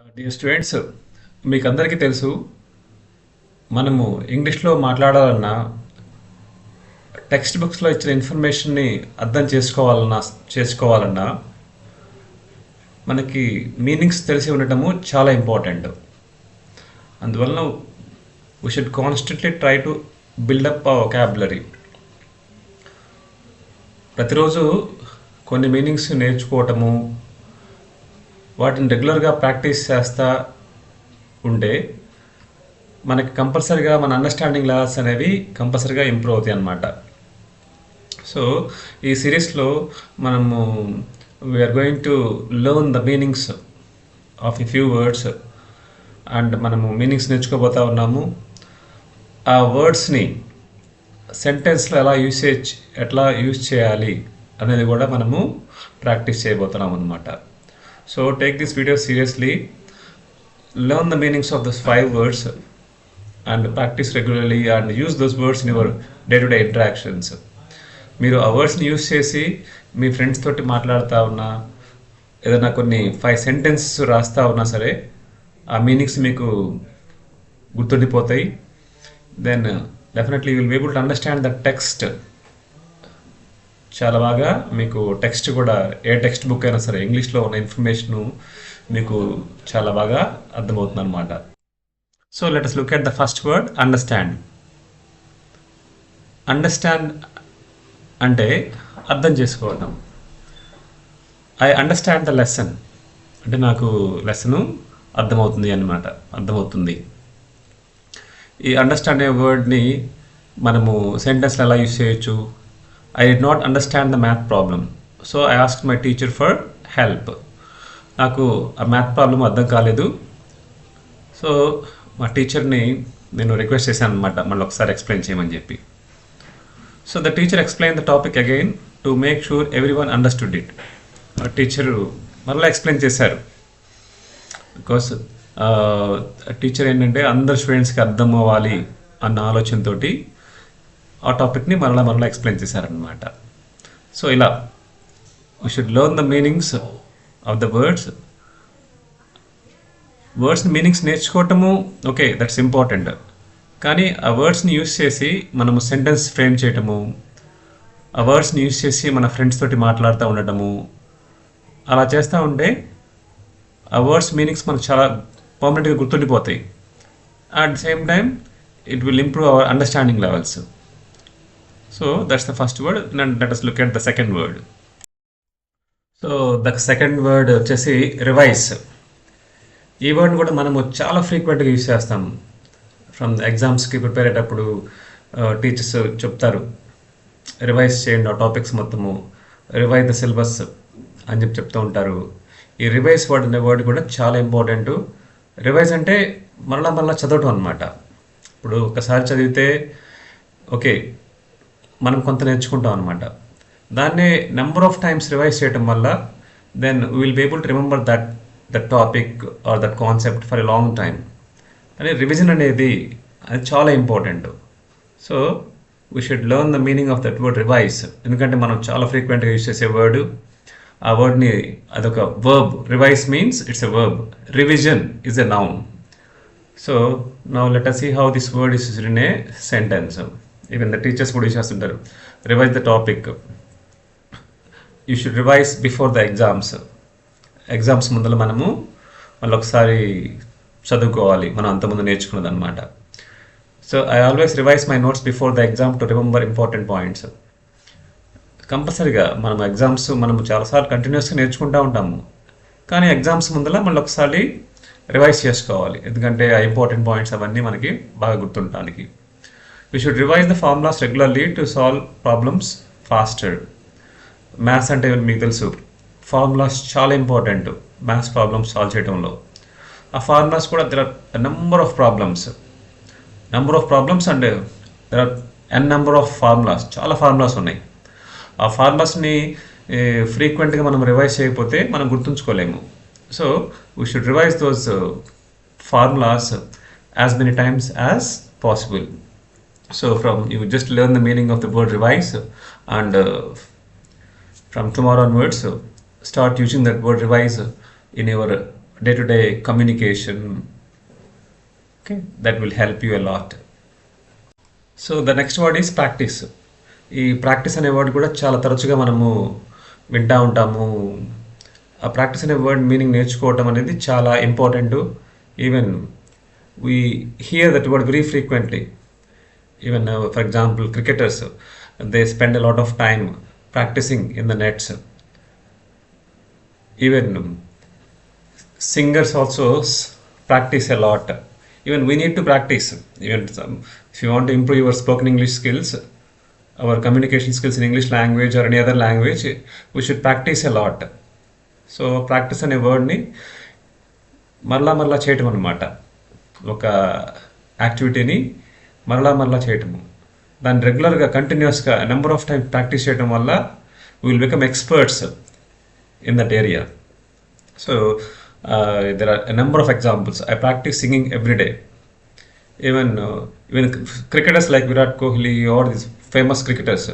Dear students, మీకు అందరికీ తెలుసు, మనము ఇంగ్లీష్లో మాట్లాడాలన్నా టెక్స్ట్ బుక్స్లో ఇచ్చిన ఇన్ఫర్మేషన్ని అర్థం చేసుకోవాలన్నా మనకి మీనింగ్స్ తెలిసి ఉండటము చాలా ఇంపార్టెంట్. అందువలన we should constantly try to buildup a vocabulary. ప్రతిరోజు కొన్ని మీనింగ్స్ నేర్చుకోవటము, వాటిని రెగ్యులర్గా ప్రాక్టీస్ చేస్తూ ఉంటే మనకి కంపల్సరీగా మన అండర్స్టాండింగ్ లెవెల్స్ అనేవి కంపల్సరీగా ఇంప్రూవ్ అవుతాయి అన్నమాట. సో ఈ సిరీస్లో మనము we are going to learn the meanings of a few words and మనము మీనింగ్స్ నేర్చుకోబోతా ఉన్నాము. ఆ వర్డ్స్ని సెంటెన్స్లో ఎట్లా యూజ్ చేయాలి అనేది కూడా మనము ప్రాక్టీస్ చేయబోతున్నాం అన్నమాట. So take this video seriously, learn the meanings of those 5 words and practice regularly and use those words in your day-to-day interactions. మీరు ఆ వర్డ్స్ని యూజ్ చేసి మీ ఫ్రెండ్స్ తోటి మాట్లాడుతూ ఉన్నా, ఏదైనా కొన్ని 5 సెంటెన్సెస్ రాస్తూ ఉన్నా సరే ఆ మీనింగ్స్ మీకు గుర్తుండిపోతాయి. Then definitely you will be able to understand the text. చాలా బాగా మీకు టెక్స్ట్ కూడా, ఏ టెక్స్ట్ బుక్ అయినా సరే ఇంగ్లీష్లో ఉన్న ఇన్ఫర్మేషను మీకు చాలా బాగా అర్థమవుతుంది అనమాట. So let us look at the first word, understand. Understand అంటే అర్థం చేసుకోవడం. ఐ అండర్స్టాండ్ ద లెసన్ అంటే నాకు లెసను అర్థమవుతుంది. ఈ అండర్స్టాండ్ అనే వర్డ్ని మనము సెంటెన్స్లో ఎలా యూజ్ చేయొచ్చు? I did not understand the math problem, so I asked my teacher for help. నాకు ఆ మ్యాథ్ ప్రాబ్లం అర్థం కాలేదు, సో మా టీచర్ని నేను రిక్వెస్ట్ చేశాను అనమాట, మళ్ళీ ఒకసారి ఎక్స్ప్లెయిన్ చేయమని చెప్పి. So the teacher explain the topic again to make sure every one understood it. Teacher మళ్ళీ ఎక్స్ప్లెయిన్ చేశారు. బికాస్ టీచర్ ఏంటంటే అందరు స్టూడెంట్స్కి అర్థం అవ్వాలి అన్న ఆలోచనతోటి ఆ టాపిక్ని మరలా ఎక్స్ప్లెయిన్ చేశారనమాట. సో ఇలా we should learn the meanings of the వర్డ్స్ని మీనింగ్స్ నేర్చుకోవటము ఓకే, దట్స్ ఇంపార్టెంట్. కానీ ఆ వర్డ్స్ని యూజ్ చేసి మనము సెంటెన్స్ ఫ్రేమ్ చేయటము, ఆ వర్డ్స్ని యూజ్ చేసి మన ఫ్రెండ్స్ తోటి మాట్లాడుతూ ఉండటము, అలా చేస్తూ ఉంటే ఆ వర్డ్స్ మీనింగ్స్ మనకు చాలా పర్మనెంట్గా గుర్తుండిపోతాయి. At the same time it will improve our understanding levels. So that's the first word. Now let us look at the second word. So the second word వచ్చేసి రివైజ్. ఈ వర్డ్ కూడా మనము చాలా ఫ్రీక్వెంట్గా యూజ్ చేస్తాం. ఫ్రమ్ ఎగ్జామ్స్కి prepare అయ్యేటప్పుడు teachers చెప్తారు, రివైజ్ చేయండి ఆ టాపిక్స్ మొత్తము, రివైజ్ ద సిలబస్ అని చెప్తూ ఉంటారు. ఈ రివైజ్ వర్డ్ అనే వర్డ్ కూడా చాలా ఇంపార్టెంట్. రివైజ్ అంటే మళ్ళా చదవటం అనమాట. ఇప్పుడు ఒకసారి చదివితే ఓకే, మనం కొంత నేర్చుకుంటాం అనమాట. దాన్నే నెంబర్ ఆఫ్ టైమ్స్ రివైజ్ చేయటం వల్ల then we will be able to remember that topic or that concept for a long time. అని రివిజన్ అనేది అది చాలా important. So we should learn the meaning of that word revise. ఎందుకంటే మనం చాలా ఫ్రీక్వెంట్గా యూజ్ చేసే వర్డ్, ఆ వర్డ్ని అదొక verb. Revise means it's a verb, revision is a noun. So now let us see how this word is used in a sentence. Even the teachers కూడా use చేస్తుంటారు, revise the topic. You should revise before the exams ముందర మనము మళ్ళీ ఒకసారి చదువుకోవాలి, మనం అంతకుముందు నేర్చుకున్నది అనమాట. So I always revise my notes before the exam to remember important points. కంపల్సరీగా మనము చాలాసార్లు కంటిన్యూస్గా నేర్చుకుంటూ ఉంటాము, కానీ ఎగ్జామ్స్ ముందర మళ్ళీ ఒకసారి రివైజ్ చేసుకోవాలి, ఎందుకంటే ఆ ఇంపార్టెంట్ పాయింట్స్ అవన్నీ మనకి బాగా గుర్తుండడానికి. We should revise the formulas regularly to solve problems faster. Maths అంటే మీకు తెలుసు, ఫార్ములాస్ చాలా ఇంపార్టెంట్ మ్యాథ్స్ ప్రాబ్లమ్స్ సాల్వ్ చేయడంలో. ఆ ఫార్ములాస్ కూడా there are number of problems and there are number of formulas, చాలా ఫార్ములాస్ ఉన్నాయి. ఆ ఫార్ములాస్ని ఫ్రీక్వెంట్గా మనం రివైజ్ చేయకపోతే మనం గుర్తుంచుకోలేము. So we should revise those formulas as many times as possible. So you just learn the meaning of the word revise, and from tomorrow onwards start using that word revise in your day to day communication. Okay, that will help you a lot. So the next word is practice. ఈ practice అనే word కూడా చాలా తరచుగా మనము వింటూ ఉంటాము. ఆ practice అనే వర్డ్ మీనింగ్ నేర్చుకోవటం అనేది చాలా important. Even we hear that word very frequently. Even for example cricketers, they spend a lot of time practising in the nets. Even singers also practice a lot. Even we need to practice. Even if you want to improve your spoken English skills, our communication skills in English language or any other language, we should practice a lot. So practice అనే వర్డ్ని మరలా చేయటం అనమాట. ఒక యాక్టివిటీని మరలా చేయటము, దాన్ని రెగ్యులర్గా కంటిన్యూస్గా నెంబర్ ఆఫ్ టైం ప్రాక్టీస్ చేయడం వల్ల will become experts in that area. So there are a number of examples. I practice singing every day. Even cricketers like Virat Kohli or these famous cricketers,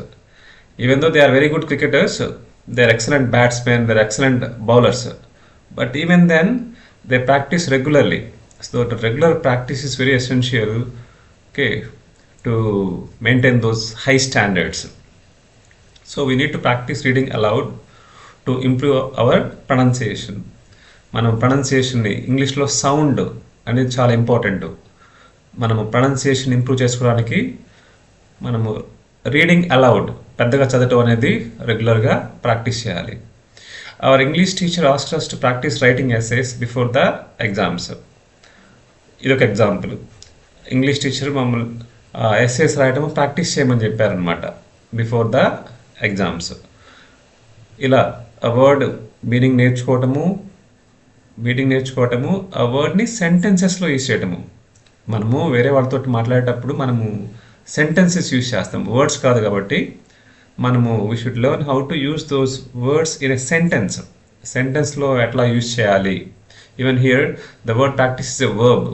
even though they are very good cricketers, they are excellent batsmen, they are excellent bowlers. But even then, they practice regularly. So the regular practice is very essential, okay, to maintain those high standards. So we need to practice reading aloud to improve our pronunciation. మనం ప్రొనౌన్సియేషన్ని ఇంగ్లీష్లో sound అనేది చాలా important. మనము pronunciation improve చేసుకోవడానికి మనము reading allowed, పెద్దగా చదవటం అనేది రెగ్యులర్గా ప్రాక్టీస్ చేయాలి. Our English teacher asked us to practice writing essays before the exams. ఇదొక ఎగ్జాంపుల్. ఇంగ్లీష్ టీచర్ మమ్మల్ని ఎస్సేస్ రాయటం ప్రాక్టీస్ చేయమని చెప్పారనమాట బిఫోర్ ద ఎగ్జామ్స్. ఇలా ఆ వర్డ్ మీనింగ్ నేర్చుకోవటము, ఆ వర్డ్ని సెంటెన్సెస్లో యూజ్ చేయటము. మనము వేరే వాళ్ళతో మాట్లాడేటప్పుడు మనము సెంటెన్సెస్ యూజ్ చేస్తాం, వర్డ్స్ కాదు. కాబట్టి మనము we should learn how to use those words in a సెంటెన్స్లో ఎట్లా యూజ్ చేయాలి. Even here the word practice is a verb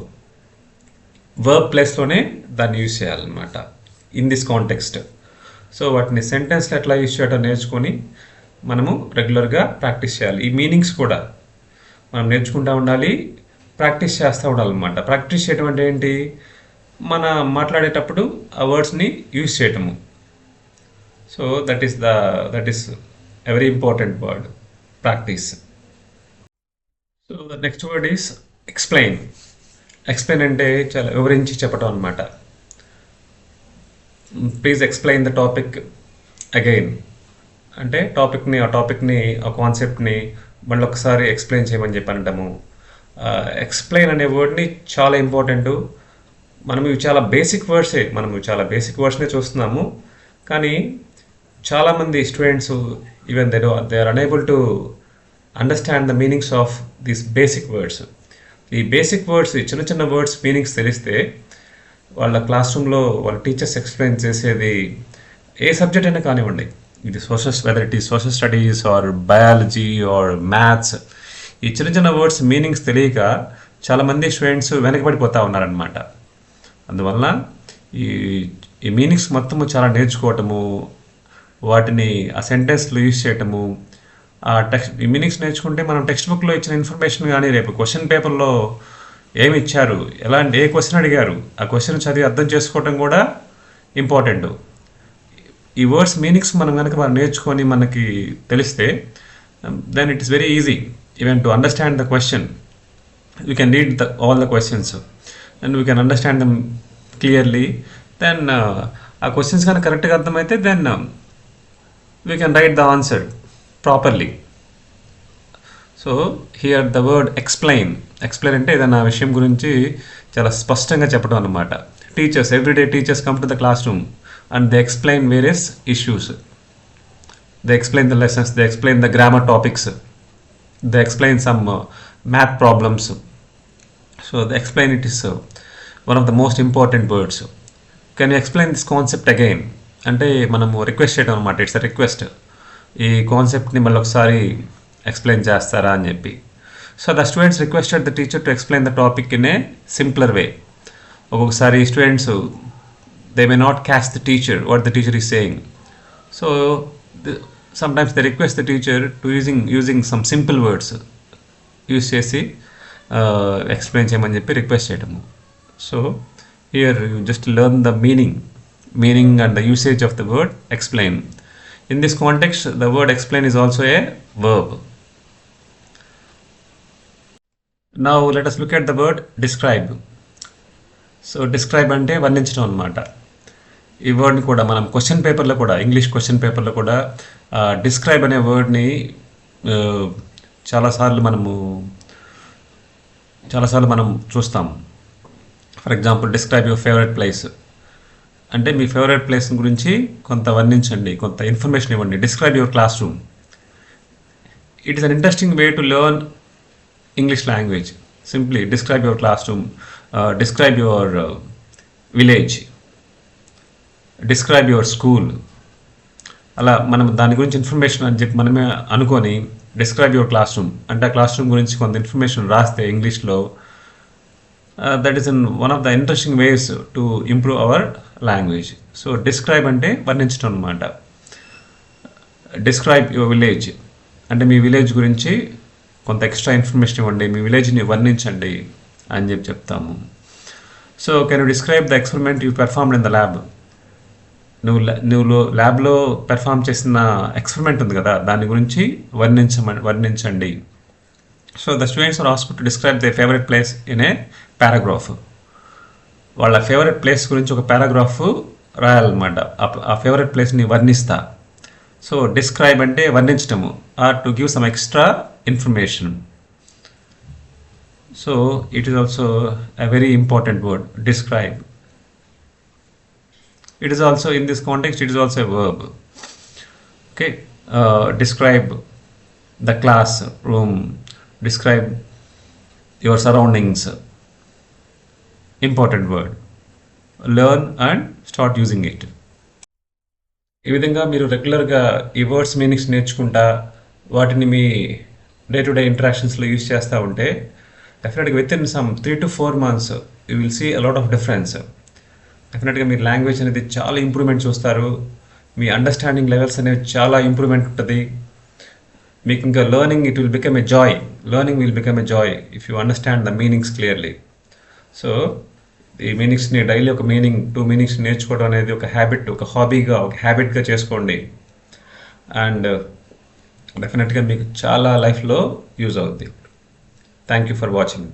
ప్లేస్లోనే దాన్ని యూజ్ చేయాలన్నమాట ఇన్ దిస్ కాంటెక్స్ట్. సో వాటిని సెంటెన్స్లో ఎట్లా యూజ్ చేయటం నేర్చుకొని మనము రెగ్యులర్గా ప్రాక్టీస్ చేయాలి. ఈ మీనింగ్స్ కూడా మనం నేర్చుకుంటూ ఉండాలి, ప్రాక్టీస్ చేస్తూ ఉండాలన్నమాట. ప్రాక్టీస్ చేయడం అంటే ఏంటి? మన మాట్లాడేటప్పుడు ఆ వర్డ్స్ని యూజ్ చేయటము. So that is a very important word, practice. So the next word is explain. Explain అంటే చాలా వివరించి చెప్పటం అనమాట. Please explain the topic again అంటే ఆ కాన్సెప్ట్ని మళ్ళీ ఒకసారి ఎక్స్ప్లెయిన్ చేయమని చెప్పనంటాము. ఎక్స్ప్లెయిన్ అనే వర్డ్ని చాలా ఇంపార్టెంట్. మనం చాలా బేసిక్ వర్డ్స్నే చూస్తున్నాము. కానీ చాలామంది students even they are unable to understand the meanings of these basic words. ఈ బేసిక్ వర్డ్స్, చిన్న వర్డ్స్ మీనింగ్స్ తెలిస్తే వాళ్ళ క్లాస్ రూమ్లో వాళ్ళ టీచర్స్ ఎక్స్ప్లెయిన్ చేసేది ఏ సబ్జెక్ట్ అయినా కానివ్వండి, ఇది whether it is social studies are biology are maths, ఈ చిన్న వర్డ్స్ మీనింగ్స్ తెలియక చాలామంది స్టూడెంట్స్ వెనకబడిపోతూ ఉన్నారనమాట. అందువల్ల ఈ మీనింగ్స్ మొత్తము చాలా నేర్చుకోవటము, వాటిని ఆ సెంటెన్స్లో యూజ్ చేయటము. ఈ మీనింగ్స్ నేర్చుకుంటే మనం టెక్స్ట్ బుక్లో ఇచ్చిన ఇన్ఫర్మేషన్ కానీ రేపు క్వశ్చన్ పేపర్లో ఏమి ఇచ్చారు, ఏ క్వశ్చన్ అడిగారు, ఆ క్వశ్చన్ చదివి అర్థం చేసుకోవటం కూడా ఇంపార్టెంట్. ఈ వర్డ్స్ మీనింగ్స్ మనం కనుక నేర్చుకొని మనకి తెలిస్తే then it is very easy even to understand the question. We can read all the questions and we can understand them clearly. Then ఆ క్వశ్చన్స్ కనుక కరెక్ట్గా అర్థమైతే then we can write the answer properly. So here the word explain అంటే ఏదైనా విషయం గురించి చాలా స్పష్టంగా చెప్పడం అన్నమాట. Everyday teachers come to the classroom and they explain various issues. They explain the lessons, they explain the grammar topics, they explain some math problems. So the explain it is one of the most important words. Can you explain this concept again? అంటే మనము request చేయడం అనమాట. It's a request. ఈ కాన్సెప్ట్ని మళ్ళీ ఒకసారి explain చేస్తారా అని చెప్పి. So the students requested the teacher to explain the topic in a simpler way. ఒక్కొక్కసారి students they may not catch the teacher, what the teacher is saying. So sometimes they request the teacher to using some simple words use చేసి explain చేయమని చెప్పి request చేయటము. So here you just learn the meaning and the usage of the word explain. In this context the word explain is also a verb. Now let us look at the word describe. So describe అంటే వర్ణించడం అనమాట. ఈ వర్డ్ని కూడా మనం question పేపర్లో కూడా, English question పేపర్లో కూడా డిస్క్రైబ్ అనే వర్డ్ని చాలాసార్లు మనం చూస్తాం. For example describe your favourite place అంటే మీ ఫేవరెట్ ప్లేస్ గురించి కొంత వర్ణించండి, కొంత ఇన్ఫర్మేషన్ ఇవ్వండి. Describe your class room. It is an interesting way to learn English language. Simply describe your class room, describe your village, describe your school. అలా మనం దాని గురించి information అని చెప్పి మనమే అనుకొని డిస్క్రైబ్ యువర్ క్లాస్ రూమ్ అంటే ఆ క్లాస్ రూమ్ గురించి కొంత ఇన్ఫర్మేషన్ రాస్తే ఇంగ్లీష్లో, that is one of the interesting ways to improve our language. So describe అంటే వర్ణించడం అనమాట. డిస్క్రైబ్ యువర్ విలేజ్ అంటే మీ విలేజ్ గురించి కొంత ఎక్స్ట్రా ఇన్ఫర్మేషన్ ఇవ్వండి, మీ విలేజ్ని వర్ణించండి అని చెప్పి చెప్తాము. So can you describe the experiment you performed in the lab. నువ్వు ల్యాబ్లో పెర్ఫామ్ చేసిన ఎక్స్పెరిమెంట్ ఉంది కదా, దాని గురించి వర్ణించండి. So the students are asked to describe their favourite place in a paragraph. వాళ్ళ ఫేవరెట్ ప్లేస్ గురించి ఒక పారాగ్రాఫ్ రాయాలన్నమాట. ఆ ఫేవరెట్ ప్లేస్ని వర్ణిస్తా. సో డిస్క్రైబ్ అంటే వర్ణించటము, or to give some extra information. So it is also a very important word, describe. It is also, in this context, it is also a verb. Okay, describe the classroom, describe your surroundings. Important word. Learn and start using it. ఈ విధంగా మీరు రెగ్యులర్గా ఈ words meanings నేర్చుకుంటా వాటిని మీ day to day ఇంటరాక్షన్స్లో use చేస్తూ ఉంటే డెఫినెట్గా within some 3 to 4 months you will see a lot of difference. డెఫినెట్గా మీ లాంగ్వేజ్ అనేది చాలా ఇంప్రూవ్మెంట్ చూస్తారు. మీ అండర్స్టాండింగ్ లెవెల్స్ అనేవి చాలా ఇంప్రూవ్మెంట్ ఉంటుంది. మీకు ఇంకా learning it will become a joy. Learning will become a joy if you understand the meanings clearly. So ఈ మీనింగ్స్ని డైలీ ఒక మీనింగ్ 2 మీనింగ్స్ నేర్చుకోవడం అనేది ఒక హ్యాబిట్, ఒక హాబీగా, ఒక హ్యాబిట్గా చేసుకోండి. అండ్ డెఫినెట్గా మీకు చాలా లైఫ్లో యూజ్ అవుద్ది. Thank you for watching.